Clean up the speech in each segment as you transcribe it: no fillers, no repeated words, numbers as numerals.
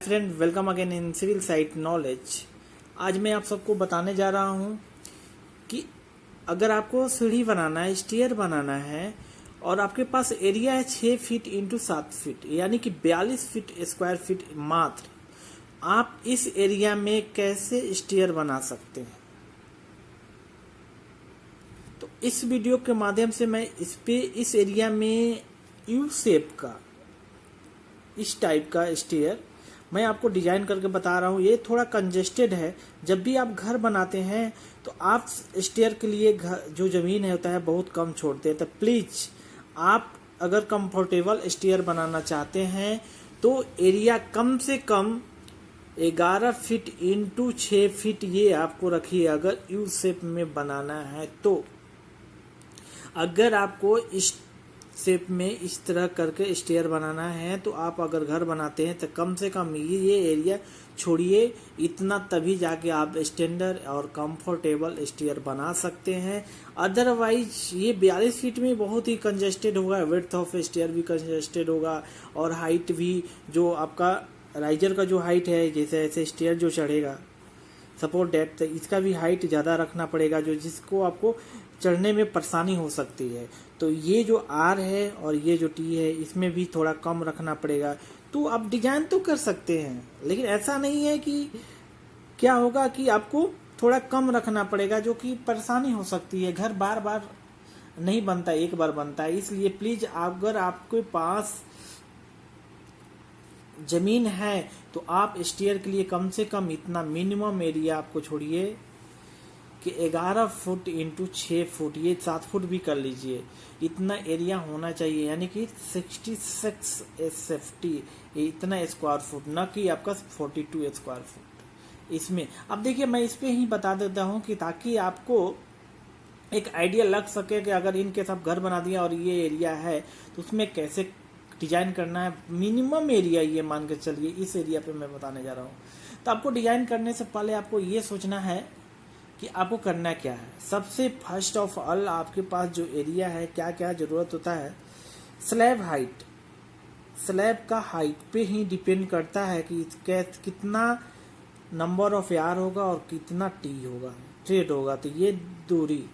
Friend, welcome again in civil site knowledge. आज मैं आप सबको बताने जा रहा हूं कि अगर आपको सीढ़ी बनाना है, स्टेयर बनाना है और आपके पास एरिया है 6 फीट इंटू 7 फीट यानी कि 42 फीट स्क्वायर फीट मात्र, आप इस एरिया में कैसे स्टेयर बना सकते हैं। तो इस वीडियो के माध्यम से मैं इस एरिया में यू शेप का, इस टाइप का स्टेयर मैं आपको डिजाइन करके बता रहा हूँ। ये थोड़ा कंजेस्टेड है। जब भी आप घर बनाते हैं तो आप स्टेयर के लिए घर जो जमीन है होता है बहुत कम छोड़ते हैं। तो प्लीज आप अगर कंफर्टेबल स्टेयर बनाना चाहते हैं तो एरिया कम से कम 11 फीट इंटू 6 फीट ये आपको रखिए अगर यू शेप में बनाना है। तो अगर आपको इस शेप में इस तरह करके स्टेयर बनाना है तो आप अगर घर बनाते हैं तो कम से कम ये एरिया छोड़िए इतना, तभी जाके आप स्टैंडर्ड और कंफर्टेबल स्टेयर बना सकते हैं। अदरवाइज ये 42 फीट में बहुत ही कंजेस्टेड होगा, विड्थ ऑफ स्टेयर भी कंजेस्टेड होगा और हाइट भी, जो आपका राइजर का जो हाइट है, जैसे ऐसे स्टेयर जो चढ़ेगा सपोर्ट डेप्थ, इसका भी हाइट ज़्यादा रखना पड़ेगा, जो जिसको आपको चढ़ने में परेशानी हो सकती है। तो ये जो आर है और ये जो टी है इसमें भी थोड़ा कम रखना पड़ेगा। तो आप डिजाइन तो कर सकते हैं, लेकिन ऐसा नहीं है कि क्या होगा कि आपको थोड़ा कम रखना पड़ेगा, जो कि परेशानी हो सकती है। घर बार बार नहीं बनता, एक बार बनता है। इसलिए प्लीज अगर आपके पास जमीन है तो आप स्टेयर के लिए कम से कम इतना मिनिमम एरिया आपको छोड़िए कि 11 फुट इंटू 6 फुट, ये 7 फुट भी कर लीजिए, इतना एरिया होना चाहिए। यानी कि 66 SFT, इतना स्क्वायर फुट, न कि आपका 42 स्क्वायर फुट। इसमें अब देखिए मैं इस पे ही बता देता हूँ कि ताकि आपको एक आइडिया लग सके कि अगर इनके सब घर बना दिया और ये एरिया है तो उसमें कैसे डिजाइन करना है। मिनिमम एरिया ये मान के चलिए, इस एरिया पे मैं बताने जा रहा हूँ। तो आपको डिजाइन करने से पहले आपको ये सोचना है कि आपको करना क्या है। सबसे फर्स्ट ऑफ ऑल आपके पास जो एरिया है, क्या क्या जरूरत होता है। स्लैब हाइट, स्लैब का हाइट पे ही डिपेंड करता है कि कितना नंबर ऑफ यार होगा और कितना टी होगा, ट्रेड होगा। तो ये दूरी,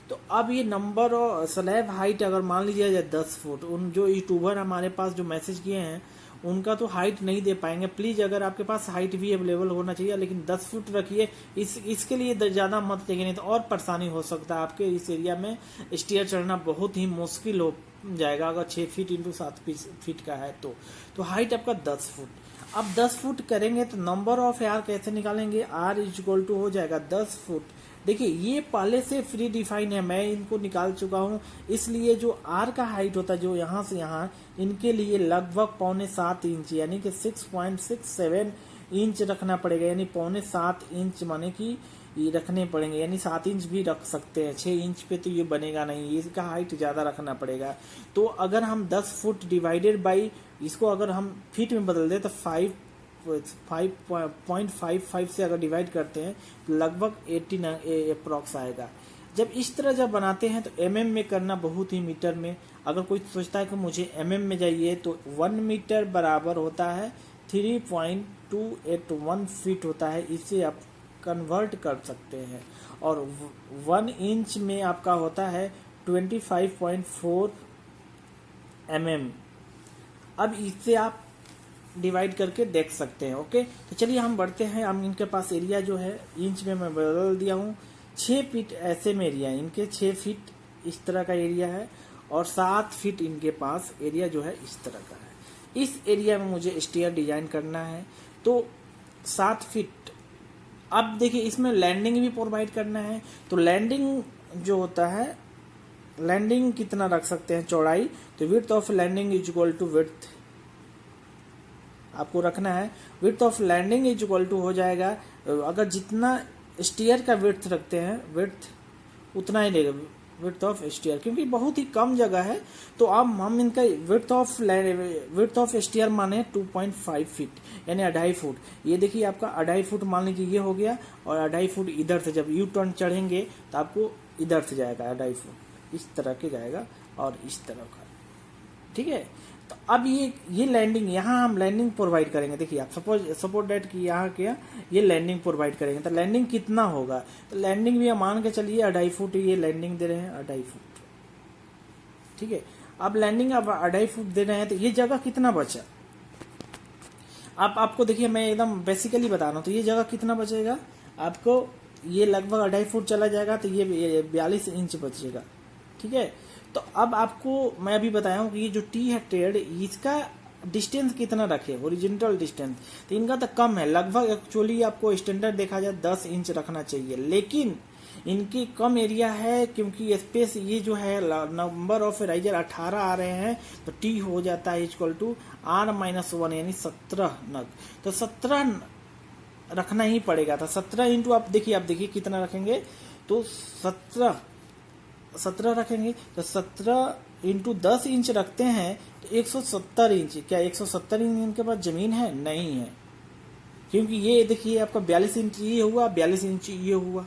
तो अब ये नंबर और स्लैब हाइट अगर मान लीजिए जाए 10 फुट, उन जो यूट्यूबर हमारे पास जो मैसेज किए हैं उनका तो हाइट नहीं दे पाएंगे। प्लीज अगर आपके पास हाइट भी अवेलेबल होना चाहिए, लेकिन 10 फुट रखिए। इसके लिए ज्यादा मत देखिए, नहीं तो और परेशानी हो सकता है। आपके इस एरिया में स्टेयर चढ़ना बहुत ही मुश्किल हो जाएगा अगर 6 फीट इंटू 7 फीट का है तो हाइट आपका 10 फुट। अब 10 फुट करेंगे तो नंबर ऑफ यार कैसे निकालेंगे। आर इक्वल टू हो जाएगा 10 फुट। देखिए ये पहले से फ्री डिफाइन है, मैं इनको निकाल चुका हूं। इसलिए जो आर का हाइट होता है, जो यहां से यहां, इनके लिए लगभग 6.25 इंच यानी कि 6.67 इंच रखना पड़ेगा। यानी 6.25 इंच माने कि ये रखने पड़ेंगे, यानी 7 इंच भी रख सकते हैं। 6 इंच पे तो ये बनेगा नहीं, इसका हाइट ज्यादा रखना पड़ेगा। तो अगर हम 10 फुट डिवाइडेड बाई इसको अगर हम फीट में बदल दें तो 5.55 से अगर डिवाइड करते हैं तो लगभग 18 अप्रॉक्स आएगा। जब बनाते हैं तो mm में करना, बहुत ही मीटर में। अगर कोई सोचता है कि मुझे mm में जाइए तो 1 मीटर बराबर होता है 3.281 फीट होता है। इसे आप कन्वर्ट कर सकते हैं। और 1 इंच में आपका होता है 25.4 mm। अब इससे आप डिवाइड करके देख सकते हैं। ओके, तो चलिए हम बढ़ते हैं। हम इनके पास एरिया जो है इंच में मैं बदल दिया हूँ। 6 फीट ऐसे में एरिया, इनके 6 फीट इस तरह का एरिया है और 7 फीट इनके पास एरिया जो है इस तरह का है। इस एरिया में मुझे स्टेयर डिजाइन करना है तो 7 फीट। अब देखिए इसमें लैंडिंग भी प्रोवाइड करना है। तो लैंडिंग जो होता है, लैंडिंग कितना रख सकते हैं चौड़ाई, तो width of landing is equal to width आपको रखना है। Width of landing is equal to हो जाएगा, अगर जितना स्टेयर का विड्थ रखते हैं, विड्थ उतना ही लेगा विड्थ ऑफ स्टेयर, क्योंकि बहुत ही कम जगह है। तो अब हम इनका विड्थ ऑफ स्टेयर माने 2.5 फीट यानी 2.5 फुट। ये देखिए आपका 2.5 फुट मान लीजिए ये हो गया, और 2.5 फुट इधर से जब यू टर्न चढ़ेंगे तो आपको इधर से जाएगा 2.5 फुट, इस तरह के जाएगा और इस तरह का, ठीक है। तो अब ये लैंडिंग यहाँ हम लैंडिंग प्रोवाइड करेंगे। देखिए आप सपोज डेट की यहाँ क्या ये लैंडिंग प्रोवाइड करेंगे, तो लैंडिंग कितना होगा, तो लैंडिंग भी मान के चलिए 2.5 फुट ये लैंडिंग दे रहे हैं 2.5 फुट, ठीक है। अब लैंडिंग अब 2.5 फुट दे रहे हैं, तो ये जगह कितना बचा, आपको देखिए मैं एकदम बेसिकली बता रहा हूँ, तो ये जगह कितना बचेगा आपको, ये लगभग 2.5 फुट चला जाएगा, तो ये 42 इंच बचेगा, ठीक है। तो अब आपको मैं अभी बताया हूँ कि ये जो टी है ट्रेड, इसका डिस्टेंस कितना रखे, ओरिजिनल डिस्टेंस, तो इनका तो कम है, लगभग एक्चुअली आपको स्टैंडर्ड देखा जाए 10 इंच रखना चाहिए, लेकिन इनकी कम एरिया है क्योंकि स्पेस ये जो है नंबर ऑफ राइजर 18 आ रहे हैं, तो टी हो जाता है इक्वल टू R-1 यानी 17 नग, तो 17 रखना ही पड़ेगा था। 17 इंटू आप देखिए कितना रखेंगे, तो 17 रखेंगे, तो 17 इंटू 10 इंच रखते हैं तो 170 इंच। क्या 170 इंच इनके पास जमीन है? नहीं है, क्योंकि ये देखिए आपका 42 इंच ये हुआ, 42 इंच ये हुआ,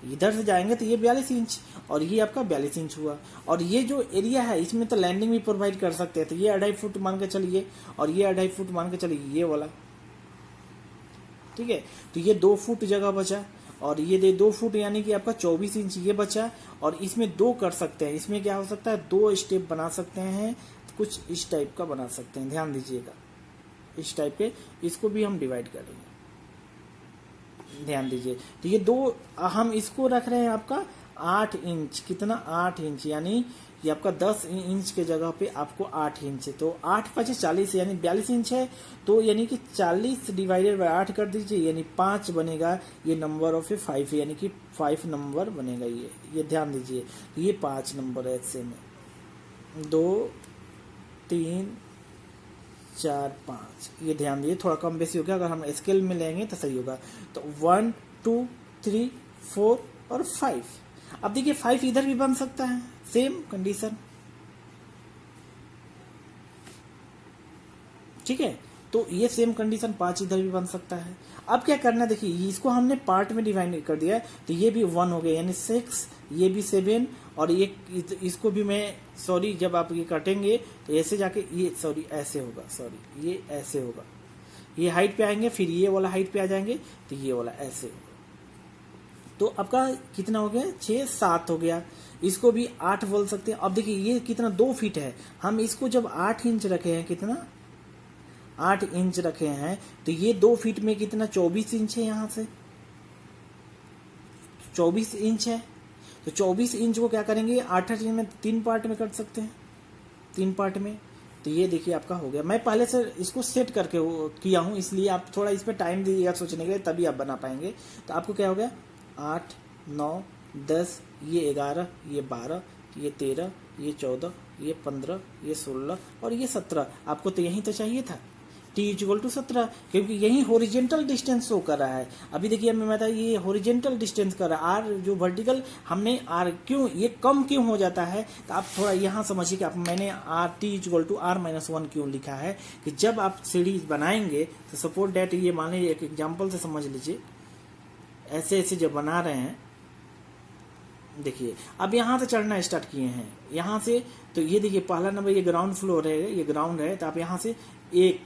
इधर से जाएंगे तो ये 42 इंच और ये आपका 42 इंच हुआ। और ये जो एरिया है इसमें तो लैंडिंग भी प्रोवाइड कर सकते हैं, तो ये 2.5 फुट मान के चलिए और ये 2.5 फुट मान के चलिए ये वाला, ठीक है। तो ये 2 फुट जगह बचा और ये 2 फुट यानी कि आपका 24 इंच ये बचा। और इसमें 2 कर सकते हैं, इसमें क्या हो सकता है 2 स्टेप बना सकते हैं, कुछ इस टाइप का बना सकते हैं, ध्यान दीजिएगा इस टाइप के, इसको भी हम डिवाइड करेंगे, ध्यान दीजिए। तो ये 2 हम इसको रख रहे हैं आपका 8 इंच, कितना 8 इंच, यानी ये आपका 10 इंच के जगह पे आपको 8 इंच है, तो 8 × 5 = 40 यानी 42 इंच है, तो यानी कि 40 डिवाइडेड बाय 8 कर दीजिए, यानी 5 बनेगा, ये नंबर ऑफ 5 यानी कि 5 नंबर बनेगा ये ध्यान दीजिए, ये 5 नंबर है, ऐसे में 2 3 4 5, ये ध्यान दीजिए, थोड़ा कम बेसी हो गया, अगर हम स्केल में लेंगे तो सही होगा। तो 1 2 3 4 और 5। अब देखिए 5 इधर भी बन सकता है, सेम कंडीशन, ठीक है। तो ये सेम कंडीशन 5 इधर भी बन सकता है। अब क्या करना है, देखिए इसको हमने पार्ट में डिवाइड कर दिया है, तो ये भी 1 हो गया यानी 6, ये भी 7 और ये इसको भी मैं जब आप ये काटेंगे तो ऐसे जाके ये ऐसे होगा, ये ऐसे होगा, ये हाइट पे आएंगे, फिर ये वाला हाइट पे आ जाएंगे, तो ये वाला ऐसे होगा। तो आपका कितना हो गया 6 7 हो गया, इसको भी 8 बोल सकते हैं। अब देखिए ये कितना 2 फीट है, हम इसको जब 8 इंच रखे हैं, कितना 8 इंच रखे हैं, तो ये 2 फीट में कितना 24 इंच है, यहाँ से 24 इंच है, तो 24 इंच को क्या करेंगे 8 इंच में 3 पार्ट में कट सकते हैं, 3 पार्ट में। तो ये देखिए आपका हो गया, मैं पहले से इसको सेट करके किया हूँ, इसलिए आप थोड़ा इस पर टाइम दीजिएगा सोचने के लिए, तभी आप बना पाएंगे। तो आपको क्या हो गया 8 9 10, ये 11, ये 12, ये 13, ये 14, ये 15, ये 16 और ये 17। आपको तो यही तो चाहिए था, t = 17, क्योंकि यही होरिजेंटल डिस्टेंस शो कर रहा है। अभी देखिए मैं बता, ये होरिजेंटल डिस्टेंस कर रहा है, r जो वर्टिकल हमने r क्यों ये कम क्यों हो जाता है, तो आप थोड़ा यहाँ समझिए कि मैंने t = R-1 क्यों लिखा है, कि जब आप सीढ़ी बनाएंगे तो सपोज डेट ये मान लीजिए, एक एग्जाम्पल से समझ लीजिए, ऐसे ऐसे जब बना रहे हैं, देखिए अब यहाँ से चढ़ना स्टार्ट किए हैं, यहाँ से, तो ये देखिए पहला नंबर ये ग्राउंड फ्लोर है, ये ग्राउंड है, तो आप यहाँ से 1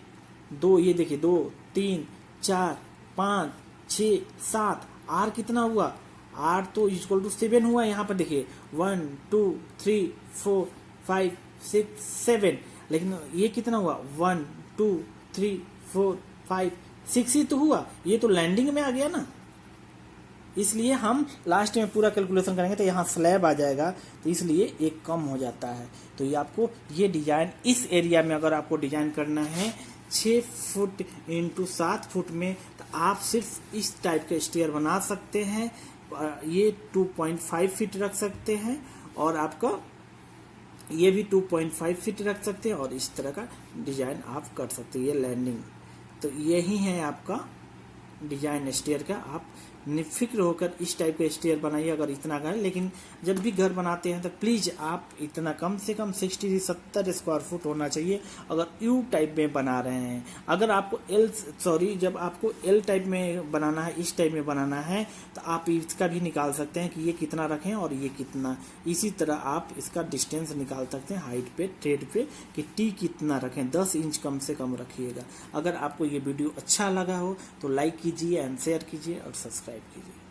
2, ये देखिए 2 3 4 5 6 7, R कितना हुआ, R तो = 7 हुआ, यहाँ पर देखिए 1 2 3 4 5 6 7, लेकिन ये कितना हुआ 1 2 3 4 5 6 ही तो हुआ, ये तो लैंडिंग में आ गया ना, इसलिए हम लास्ट में पूरा कैलकुलेशन करेंगे तो यहाँ स्लैब आ जाएगा, तो इसलिए एक कम हो जाता है। तो ये आपको ये डिजाइन इस एरिया में अगर आपको डिजाइन करना है 6 फुट इंटू 7 फुट में, तो आप सिर्फ इस टाइप के स्टेयर बना सकते हैं, ये 2.5 फीट रख सकते हैं और आपका ये भी 2.5 फीट रख सकते हैं, और इस तरह का डिजाइन आप कर सकते हैं, ये लैंडिंग। तो यही है आपका डिजाइन स्टेयर का, आप निफिक्र होकर इस टाइप का स्टेयर बनाइए अगर इतना घर। लेकिन जब भी घर बनाते हैं तो प्लीज आप इतना कम से कम 60 से 70 स्क्वायर फुट होना चाहिए अगर यू टाइप में बना रहे हैं। अगर आपको जब आपको एल टाइप में बनाना है, इस टाइप में बनाना है, तो आप इसका भी निकाल सकते हैं कि ये कितना रखें और ये कितना। इसी तरह आप इसका डिस्टेंस निकाल सकते हैं हाइट पे, थ्रेड पे, कि टी कितना रखें, 10 इंच कम से कम रखिएगा। अगर आपको ये वीडियो अच्छा लगा हो तो लाइक कीजिए एंड शेयर कीजिए और सब्सक्राइब कीजिए।